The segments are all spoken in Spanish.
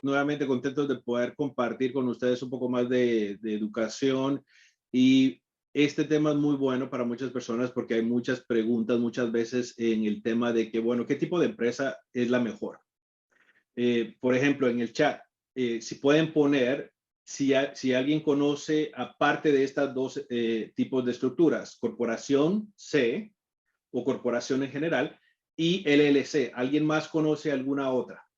nuevamente contentos de poder compartir con ustedes un poco más de educación. Y este tema es muy bueno para muchas personas porque hay muchas preguntas muchas veces en el tema de que, bueno, ¿qué tipo de empresa es la mejor? Por ejemplo, en el chat, si pueden poner si alguien conoce, aparte de estas dos tipos de estructuras, corporación C o corporación en general y LLC. ¿Alguien más conoce alguna otra?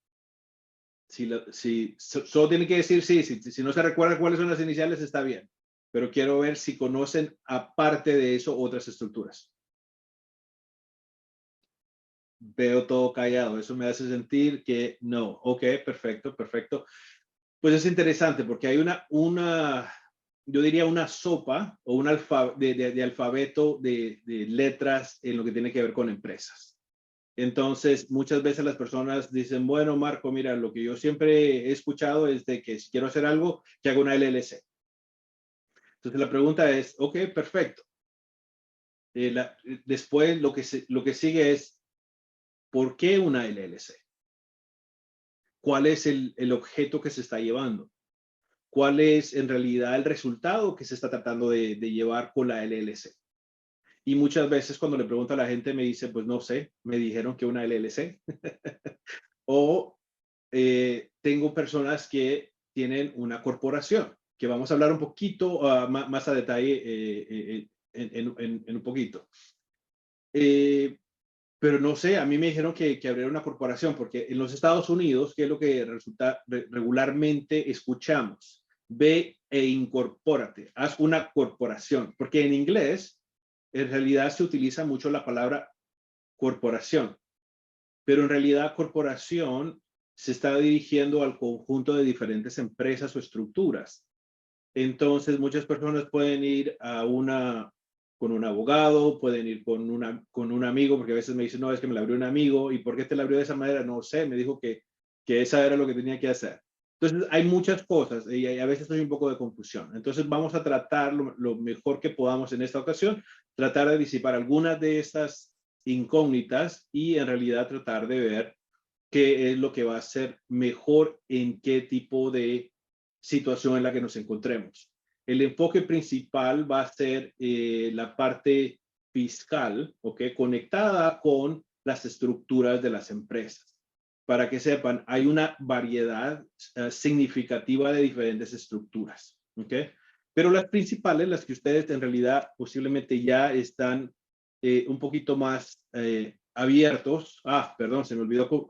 Solo tiene que decir sí, si no se recuerda cuáles son las iniciales, está bien. Pero quiero ver si conocen, aparte de eso, otras estructuras. Veo todo callado. Eso me hace sentir que no. Ok, perfecto, perfecto. Pues es interesante porque hay yo diría una sopa o un de alfabeto de letras en lo que tiene que ver con empresas. Entonces, muchas veces las personas dicen, bueno, Marco, mira, lo que yo siempre he escuchado es de que si quiero hacer algo, que haga una LLC. Entonces, la pregunta es, ok, perfecto. Después, lo que sigue es, ¿por qué una LLC? ¿Cuál es el objeto que se está llevando? ¿Cuál es en realidad el resultado que se está tratando de llevar con la LLC? Y muchas veces cuando le pregunto a la gente me dice, pues no sé, me dijeron que una LLC. O tengo personas que tienen una corporación, que vamos a hablar un poquito más a detalle en un poquito. Pero no sé, a mí me dijeron que abriera una corporación, porque en los Estados Unidos, ¿qué es lo que regularmente escuchamos? Ve e incorpórate, haz una corporación, porque en inglés en realidad se utiliza mucho la palabra corporación, pero en realidad corporación se está dirigiendo al conjunto de diferentes empresas o estructuras. Entonces, muchas personas pueden ir con un abogado, pueden ir con un amigo, porque a veces me dicen, no, es que me la abrió un amigo. ¿Y por qué te la abrió de esa manera? No sé, me dijo que esa era lo que tenía que hacer. Entonces, hay muchas cosas y a veces hay un poco de confusión. Entonces, vamos a tratar lo mejor que podamos en esta ocasión, tratar de disipar algunas de estas incógnitas y en realidad tratar de ver qué es lo que va a ser mejor en qué tipo de situación en la que nos encontremos. El enfoque principal va a ser la parte fiscal, ¿ok? Conectada con las estructuras de las empresas. Para que sepan, hay una variedad significativa de diferentes estructuras, ¿ok? Pero las principales, las que ustedes en realidad posiblemente ya están un poquito más abiertos. Perdón, se me olvidó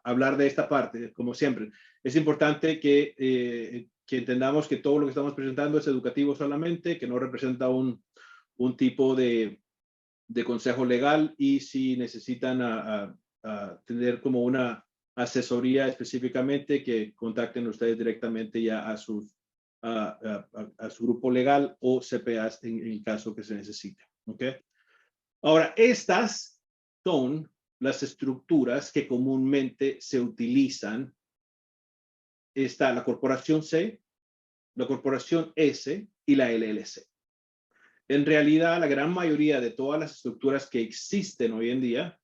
hablar de esta parte, como siempre. Es importante que entendamos que todo lo que estamos presentando es educativo solamente, que no representa un tipo de consejo legal y si necesitan tener como una asesoría específicamente, que contacten ustedes directamente ya a su grupo legal o CPAs en el caso que se necesite. ¿Ok? Ahora, estas son las estructuras que comúnmente se utilizan. Está la corporación C, la corporación S y la LLC. En realidad, la gran mayoría de todas las estructuras que existen hoy en día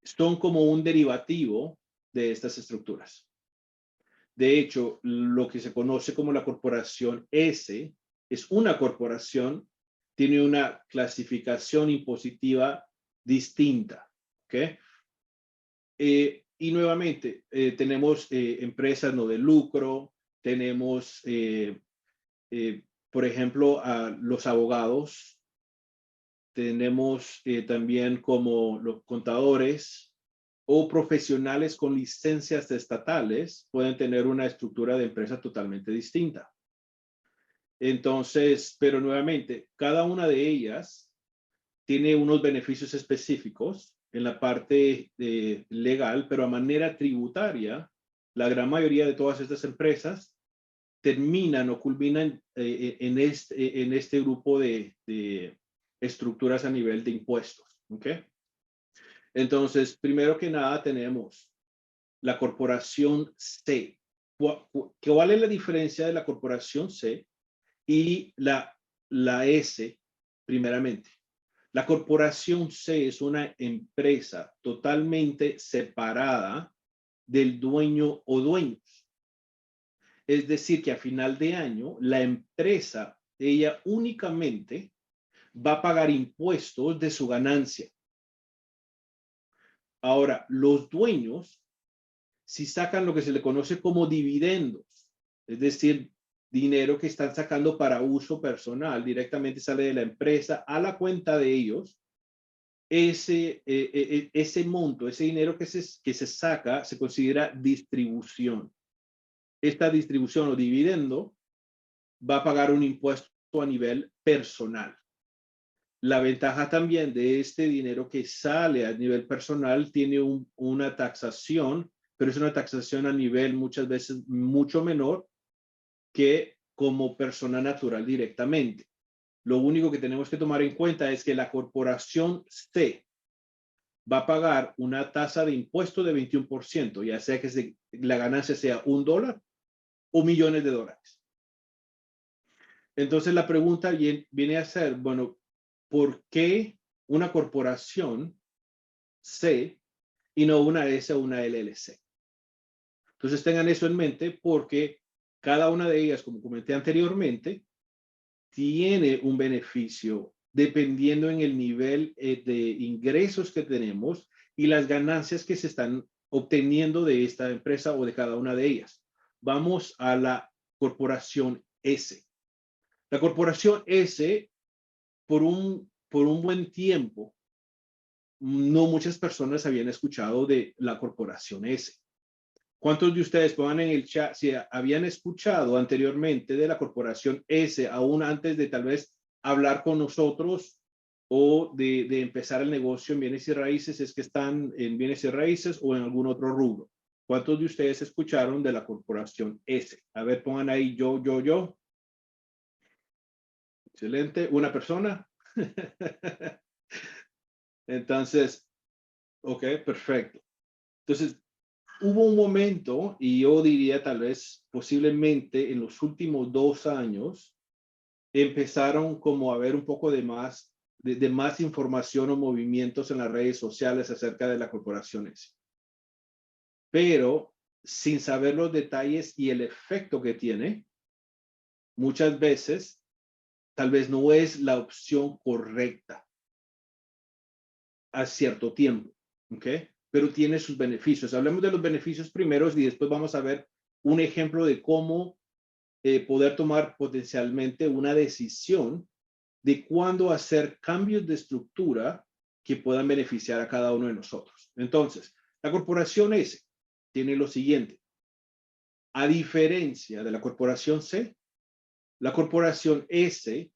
son como un derivativo de estas estructuras. De hecho, lo que se conoce como la corporación S es una corporación, tiene una clasificación impositiva distinta. ¿Ok? Y nuevamente, tenemos empresas no de lucro, tenemos, por ejemplo, a los abogados, tenemos también como los contadores o profesionales con licencias estatales, pueden tener una estructura de empresa totalmente distinta. Entonces, pero nuevamente, cada una de ellas tiene unos beneficios específicos en la parte legal, pero a manera tributaria, la gran mayoría de todas estas empresas terminan o culminan en este grupo de estructuras a nivel de impuestos. ¿Ok? Entonces, primero que nada tenemos la corporación C. ¿Cuál es la diferencia de la corporación C y la S primeramente? La corporación C es una empresa totalmente separada del dueño o dueños. Es decir, que a final de año, la empresa, ella únicamente va a pagar impuestos de su ganancia. Ahora, los dueños, si sacan lo que se le conoce como dividendos, es decir, dinero que están sacando para uso personal, directamente sale de la empresa a la cuenta de ellos, ese monto, ese dinero que se saca, se considera distribución. Esta distribución o dividendo va a pagar un impuesto a nivel personal. La ventaja también de este dinero que sale a nivel personal tiene una taxación, pero es una taxación a nivel muchas veces mucho menor que como persona natural directamente. Lo único que tenemos que tomar en cuenta es que la corporación C va a pagar una tasa de impuesto de 21%, ya sea que la ganancia sea $1 o millones de dólares. Entonces la pregunta viene a ser, bueno, ¿por qué una corporación C y no una S o una LLC? Entonces tengan eso en mente porque cada una de ellas, como comenté anteriormente, tiene un beneficio dependiendo en el nivel de ingresos que tenemos y las ganancias que se están obteniendo de esta empresa o de cada una de ellas. Vamos a la corporación S. La corporación S, por un buen tiempo, no muchas personas habían escuchado de la corporación S. ¿Cuántos de ustedes pongan en el chat si habían escuchado anteriormente de la corporación S, aún antes de tal vez hablar con nosotros o de empezar el negocio en bienes y raíces, es que están en bienes y raíces o en algún otro rubro? ¿Cuántos de ustedes escucharon de la corporación S? A ver, pongan ahí yo. Excelente. ¿Una persona? Entonces, ok, perfecto. Entonces, hubo un momento, y yo diría tal vez posiblemente en los últimos 2 años, empezaron como a ver un poco de más información o movimientos en las redes sociales acerca de las corporaciones. Pero sin saber los detalles y el efecto que tiene, muchas veces tal vez no es la opción correcta a cierto tiempo, ¿ok? Pero tiene sus beneficios. Hablemos de los beneficios primeros y después vamos a ver un ejemplo de cómo poder tomar potencialmente una decisión de cuándo hacer cambios de estructura que puedan beneficiar a cada uno de nosotros. Entonces, la corporación S tiene lo siguiente. A diferencia de la corporación C, la corporación S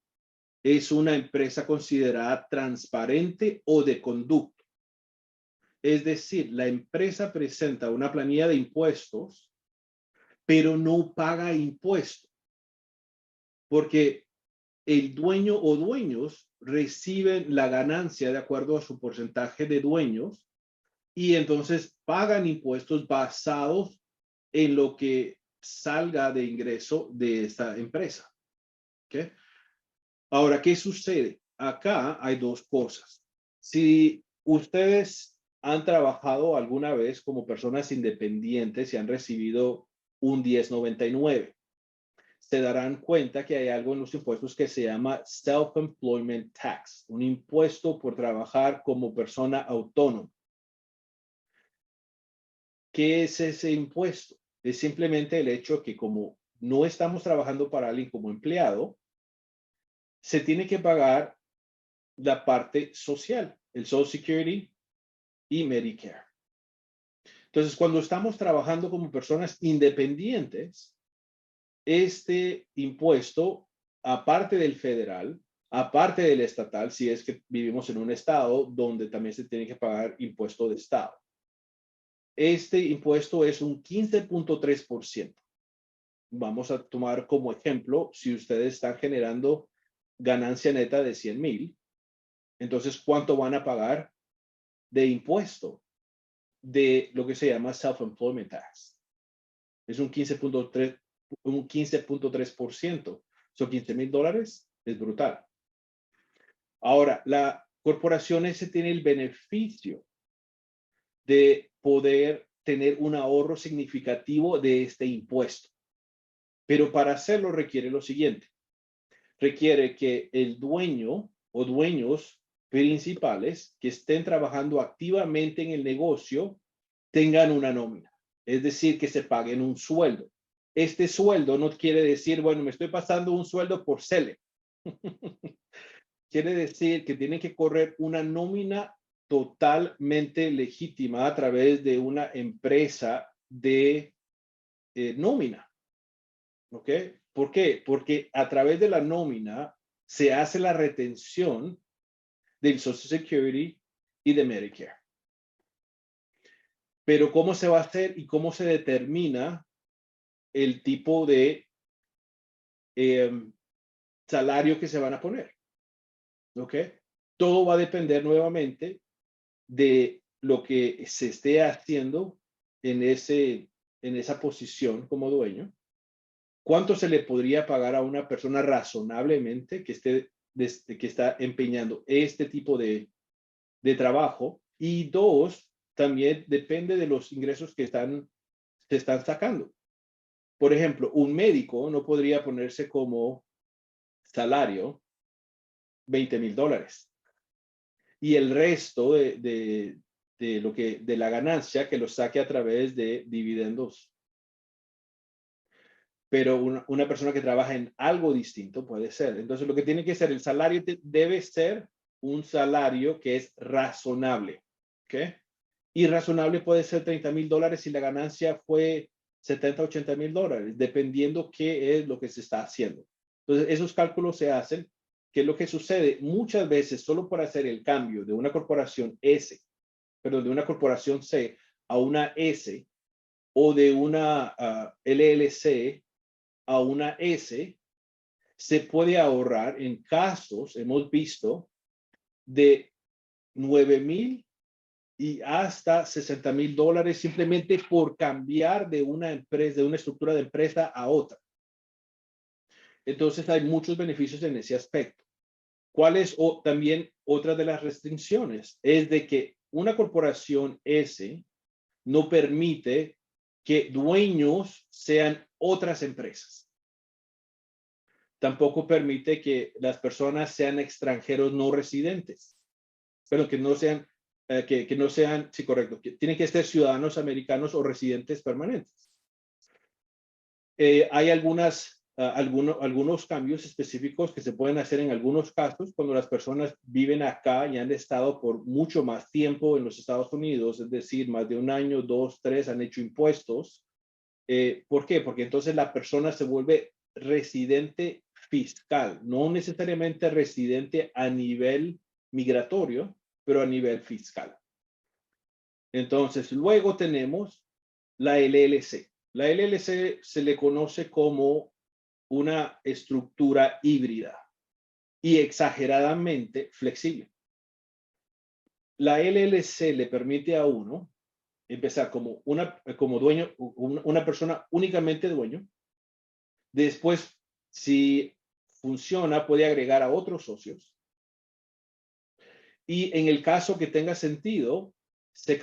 es una empresa considerada transparente o de conducto. Es decir, la empresa presenta una planilla de impuestos, pero no paga impuestos, porque el dueño o dueños reciben la ganancia de acuerdo a su porcentaje de dueños y entonces pagan impuestos basados en lo que salga de ingreso de esta empresa. ¿Okay? Ahora, ¿qué sucede? Acá hay dos cosas. Si ustedes han trabajado alguna vez como personas independientes y han recibido un 1099, se darán cuenta que hay algo en los impuestos que se llama Self-Employment Tax, un impuesto por trabajar como persona autónoma. ¿Qué es ese impuesto? Es simplemente el hecho que como no estamos trabajando para alguien como empleado, se tiene que pagar la parte social, el Social Security y Medicare. Entonces, cuando estamos trabajando como personas independientes, este impuesto, aparte del federal, aparte del estatal, si es que vivimos en un estado donde también se tiene que pagar impuesto de estado. Este impuesto es un 15.3%. Vamos a tomar como ejemplo, si ustedes están generando ganancia neta de 100,000, entonces, ¿cuánto van a pagar de impuesto de lo que se llama Self-Employment Tax? Es un 15.3%. Son $15,000. Es brutal. Ahora, la corporación ese tiene el beneficio de poder tener un ahorro significativo de este impuesto. Pero para hacerlo requiere lo siguiente. Requiere que el dueño o dueños principales que estén trabajando activamente en el negocio tengan una nómina. Es decir, que se paguen un sueldo. Este sueldo no quiere decir, bueno, me estoy pasando un sueldo por Cele. Quiere decir que tienen que correr una nómina totalmente legítima a través de una empresa de nómina. ¿Ok? ¿Por qué? Porque a través de la nómina se hace la retención del Social Security y de Medicare. Pero ¿cómo se va a hacer y cómo se determina el tipo de salario que se van a poner? ¿Ok? Todo va a depender nuevamente de lo que se esté haciendo en esa posición como dueño. ¿Cuánto se le podría pagar a una persona razonablemente que está empeñando este tipo de trabajo? Y dos, también depende de los ingresos que se están sacando. Por ejemplo, un médico no podría ponerse como salario $20,000 y el resto de la ganancia que lo saque a través de dividendos. Pero una persona que trabaja en algo distinto puede ser. Entonces, lo que tiene que ser el salario debe ser un salario que es razonable. ¿Ok? Y razonable puede ser $30,000 si la ganancia fue $70,000, $80,000, dependiendo qué es lo que se está haciendo. Entonces, esos cálculos se hacen. ¿Qué es lo que sucede? Muchas veces, solo por hacer el cambio de una corporación de una corporación C a una S o de una LLC a una S, se puede ahorrar en casos, hemos visto, de 9,000 y hasta $60,000 simplemente por cambiar de una empresa, de una estructura de empresa a otra. Entonces hay muchos beneficios en ese aspecto. ¿Cuál es también otra de las restricciones? Es de que una corporación S no permite que dueños sean otras empresas. Tampoco permite que las personas sean extranjeros no residentes, pero que no sean, sí, correcto, que tienen que ser ciudadanos americanos o residentes permanentes. Hay algunos cambios específicos que se pueden hacer en algunos casos cuando las personas viven acá y han estado por mucho más tiempo en los Estados Unidos, es decir, más de un año, 2, 3, han hecho impuestos. ¿Por qué? Porque entonces la persona se vuelve residente fiscal, no necesariamente residente a nivel migratorio, pero a nivel fiscal. Entonces, luego tenemos la LLC. La LLC se le conoce como una estructura híbrida y exageradamente flexible. La LLC le permite a uno empezar como dueño, una persona únicamente dueño. Después, si funciona, puede agregar a otros socios. Y en el caso que tenga sentido, se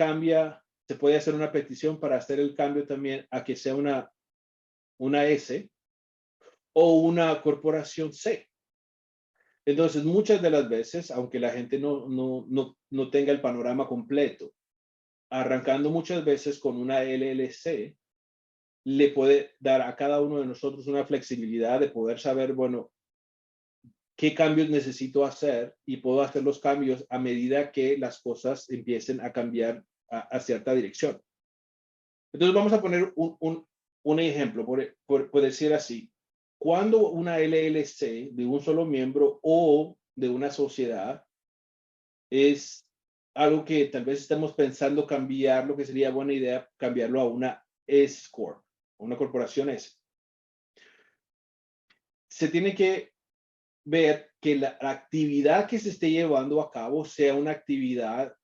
puede hacer una petición para hacer el cambio también a que sea una S o una corporación C. Entonces, muchas de las veces, aunque la gente no tenga el panorama completo, arrancando muchas veces con una LLC, le puede dar a cada uno de nosotros una flexibilidad de poder saber, bueno, qué cambios necesito hacer y puedo hacer los cambios a medida que las cosas empiecen a cambiar a cierta dirección. Entonces vamos a poner un ejemplo, por decir así. Cuando una LLC de un solo miembro o de una sociedad es algo que tal vez estemos pensando cambiar, lo que sería buena idea cambiarlo a una S Corp, una corporación S. Se tiene que ver que la actividad que se esté llevando a cabo sea una actividad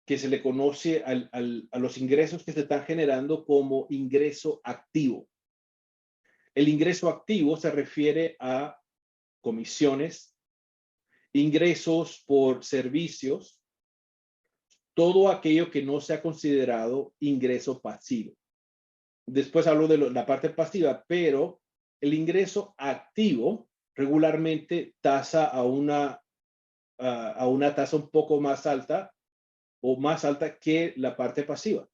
que se le conoce a los ingresos que se están generando como ingreso activo. El ingreso activo se refiere a comisiones, ingresos por servicios, todo aquello que no sea considerado ingreso pasivo. Después hablo de la parte pasiva, pero el ingreso activo regularmente tasa a una tasa un poco más alta o más alta que la parte pasiva.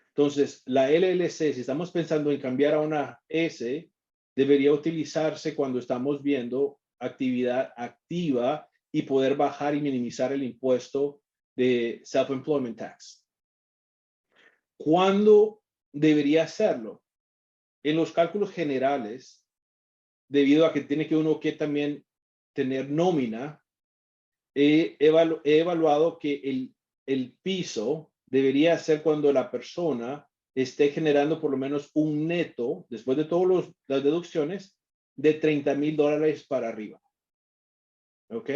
Entonces, la LLC, si estamos pensando en cambiar a una S, debería utilizarse cuando estamos viendo actividad activa y poder bajar y minimizar el impuesto de self-employment tax. ¿Cuándo debería hacerlo? En los cálculos generales, debido a que tiene que uno que también tener nómina, he evaluado que el piso debería ser cuando la persona esté generando por lo menos un neto, después de todas las deducciones, de $30,000 para arriba. ¿Ok?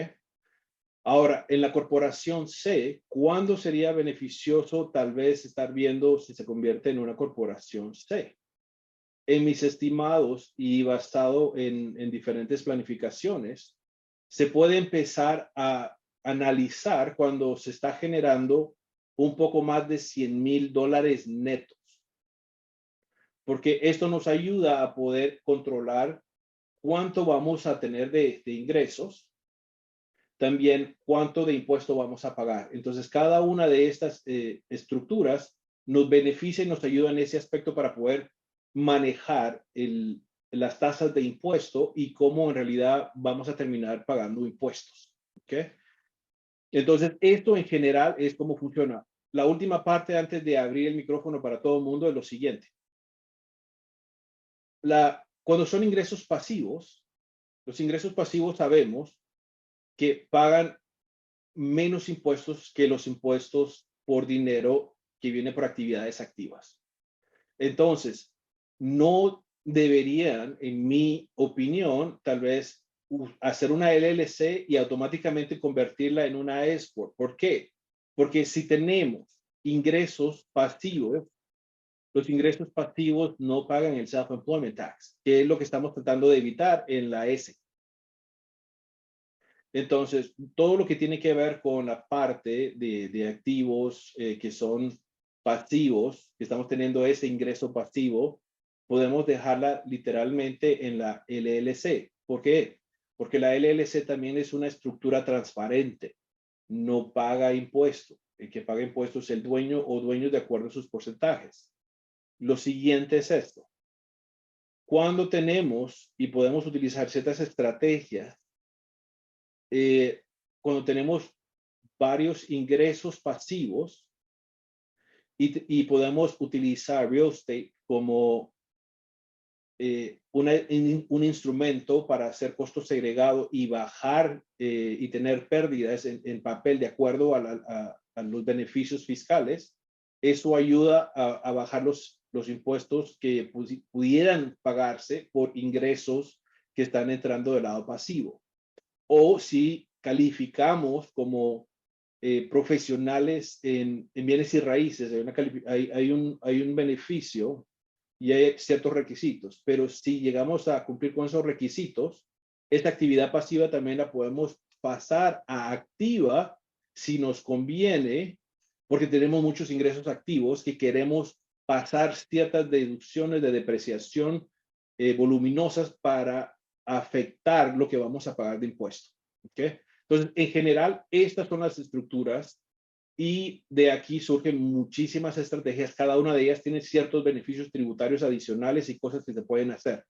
Ahora, en la corporación C, ¿cuándo sería beneficioso tal vez estar viendo si se convierte en una corporación C? En mis estimados y basado en diferentes planificaciones, se puede empezar a analizar cuando se está generando un poco más de $100,000 netos, porque esto nos ayuda a poder controlar cuánto vamos a tener de ingresos, también cuánto de impuesto vamos a pagar. Entonces, cada una de estas estructuras nos beneficia y nos ayuda en ese aspecto para poder manejar las tasas de impuesto y cómo en realidad vamos a terminar pagando impuestos. ¿Okay? Entonces, esto en general es cómo funciona. La última parte antes de abrir el micrófono para todo el mundo es lo siguiente. Cuando son ingresos pasivos, los ingresos pasivos sabemos que pagan menos impuestos que los impuestos por dinero que viene por actividades activas. Entonces, no deberían, en mi opinión, tal vez hacer una LLC y automáticamente convertirla en una S-Corp. ¿Por qué? Porque si tenemos ingresos pasivos, los ingresos pasivos no pagan el self-employment tax, que es lo que estamos tratando de evitar en la S. Entonces, todo lo que tiene que ver con la parte de activos que son pasivos, que estamos teniendo ese ingreso pasivo, podemos dejarla literalmente en la LLC. ¿Por qué? Porque la LLC también es una estructura transparente. No paga impuestos. El que paga impuestos es el dueño o dueños de acuerdo a sus porcentajes. Lo siguiente es esto. Cuando tenemos y podemos utilizar ciertas estrategias, cuando tenemos varios ingresos pasivos y podemos utilizar real estate como un instrumento para hacer costo segregado y bajar y tener pérdidas en papel de acuerdo a los beneficios fiscales, eso ayuda a bajar los impuestos que pudieran pagarse por ingresos que están entrando del lado pasivo. O si calificamos como profesionales en bienes y raíces, hay un beneficio y hay ciertos requisitos, pero si llegamos a cumplir con esos requisitos, esta actividad pasiva también la podemos pasar a activa si nos conviene, porque tenemos muchos ingresos activos que queremos pasar ciertas deducciones de depreciación voluminosas para afectar lo que vamos a pagar de impuestos. ¿Okay? Entonces, en general, estas son las estructuras y de aquí surgen muchísimas estrategias. Cada una de ellas tiene ciertos beneficios tributarios adicionales y cosas que se pueden hacer.